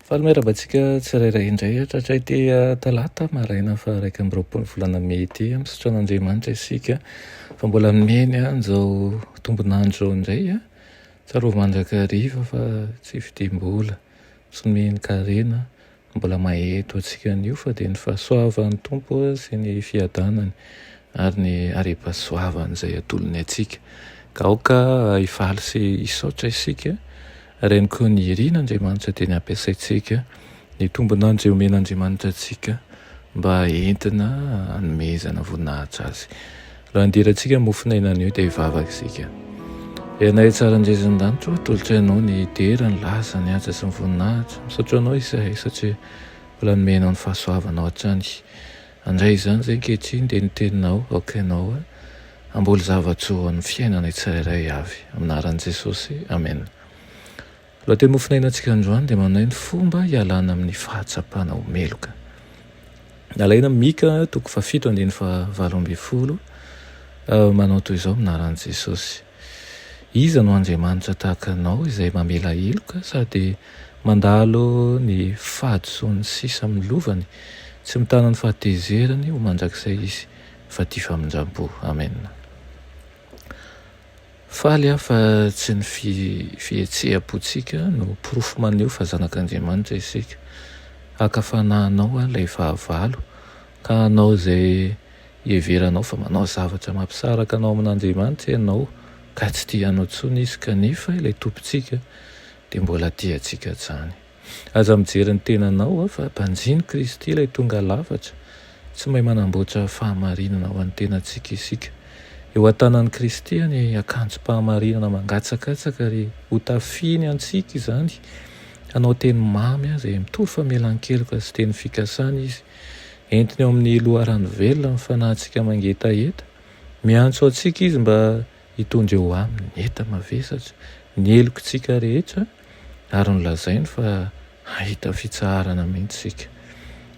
Fahameraba-tsika tsirairay indray tratray ty talata maraina fa 1 volana May ty misaotran'Andriamanitra isika fa mbola miheny an'izao tombonandro indray tsarovy mandrakariva fa tsy fidim-bola sy miheny karena mbola maheto atsika an'io fa dia ny fahasoavan'ny tompo sy ny fiadanany ary ny are-pahasoavany izay atolony atsika ka aoka hifaly sy hisaotra isika reny koa ny irina Andriamanitra dia ny ampiasaitsika ny tombonandro omen'Andriamanitra atsika mba entina hanomezana voninahitra azy. Raha andirantsika mofinainan'io dia hivavaka isika. Ianay tsara andresan-danitra atolotra ianao ny dera ny lasa ny asa sy ny voninahitra misaotra anao izahay satria mbola nomenao ny fahasoavanao hatrany. Andray izany izay ankehitriny dia ny teninao aoka ianao hamboly zava-tsoa ny fiainana tsirairay avy aminaran'i Jesosy. Amen. Loha teny mofinainantsika androany dia manao ny fomba hialana amin'ny fahatsapana omeloka. Alaina Mika 7:7 manao toy izao aminaran'i Jesosy. Iza no Andriamanitra tahaka anao izay mamela heloka sady mandalo ny fahadisoany sisa amin'ny lovany, tsy mitana ny fahatezerany ho mandrakizay izy fa tia famindram-po. Amen. Faly fa tsy ny fihetseha-pontsika no porofo maneho fa zanak'Andriamanitra isika. Hakafanahanao ilay fahavalo ka anao izay heveranao fa manao zavatra mampisaraka anao amin'Andriamanitra ianao ka tsy tianao intsony izy kanefa ilay tompontsika dia mbola tiantsika hatrany. Aza mijery ny tenanao fa mpanjiny Kristy ilay tonga lafatra, tsy mahay manamboatra fahamarinana ho an'ny tenantsika isika. Eo an-tanan'i Kristy ny akanjo-pahamarinana mangatsakatsaka ary ho tafiany antsika izany. Hanao teny mamy izay mitovy famelan-keloka sy teny fikasana izy. Entiny eo amin'ny loharano velona ny fanahintsika mangetaheta. Miantso antsika izy mba hitondra eo aminy ny enta mavesatra, ny helokontsika rehetra ary nolazainy fa hahita fitsaharana mihitsy isika.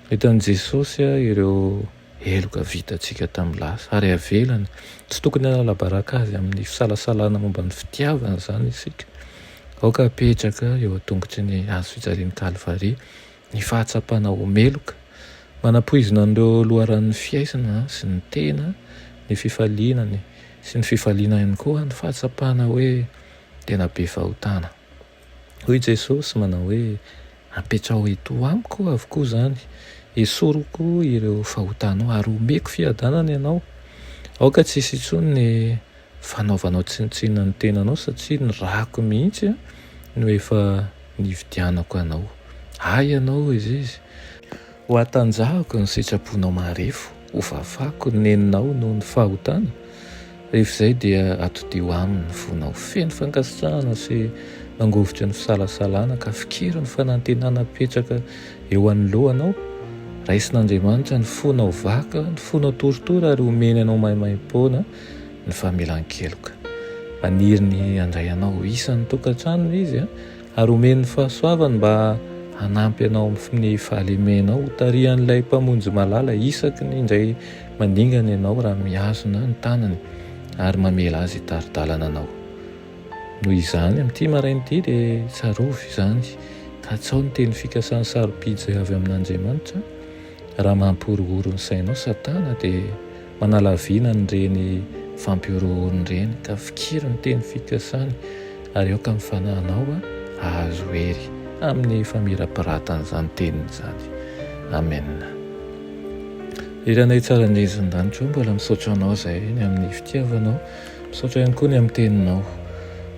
Hitan'i Jesosy ireo heloka vitantsika tamin'ny lasa ary avelany tsy tokony hanala-baraka azy amin'ny fisalasalana momba ny fitiavana izany isika. Aoka apetraka eo an-tongotry ny hazo fijalian'ny Kalvaria ny fahatsapana omeloka, manapoizina an'ireo loharan'ny fiaisana sy ny tena, ny fifalinany sy ny fifaliana ihany koa ny fahatsapana hoe tena be fahotana. Hoy Jesosy manao hoe apetraho eto amiko avokoa izany, esoroko ireo fahotanao ary omeko fiadanana ianao. Aoka tsisy intsony ny fanaovanao tsinotsinona ny tenanao satria ny rako mihitsy no efa nividianako anao. Hay ianao izy ho atanjahako ny sitraponao marefo, ho fafako ny neninao noho ny fahotana. Rehefa izay dia atodio aminy ny fonao feno fankasitrahana sy mangovitra ny fisalasalana ka fikero ny fanantenana petraka eo anoloanao. Raisin'Andriamanitra ny fonao vaka, ny fonao toritory ary omeny anao maimaim-poana ny famelan-keloka. Maniry ny andray anao isan'ny tokantrano izy ary omeny ny fahasoavany mba hanampy anao amin'ny fahalemenao ho tarihan'ilay mpamonjy malala isaky ny indray maningana ianao raha mihazona ny tanany ary mamela azy hitaridalana anao. Noho izany amin'ity marain'ity dia tsarovy izany ka tsy ao ny teny fikasany sarobidy izay avy amin'Andriamanitra. Raha mampihorohoro ny sainao Satana dia manalaviana ny reny fampiorohorony reny ka fikiro ny teny fikasany ary aoka amin'ny fanahinao ahazo hery amin'ny famirapiratana izany teniny izany. Amen. Iranay tsara indresan-danitra mbola misaotra anao izay ny amin'ny fitiavanao, misaotra ihany koa ny amin'ny teninao,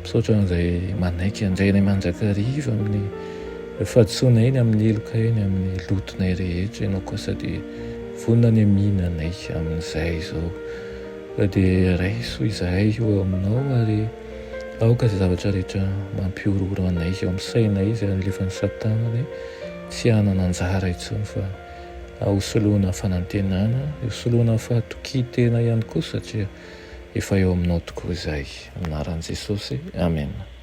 misaotra an'izay manaiky andrainay mandrakariva amin'ny fahadisoana eny amin'ny heloka eny amin'ny lotonay rehetra ianao koa sady vonona ny mihinanay amin'izay izao. Dia raiso izahay eo aminao ary aoka izay zavatra rehetra mampiororo anay eo amin'ny sainay izay alefan'ny Satana dia tsy hanana anjara intsony fa hosoloana fanantenana, hosoloana fahatokitena ihany koa satria efa eo aminao tokoa izay. Aminaran'i Jesosy. Amen.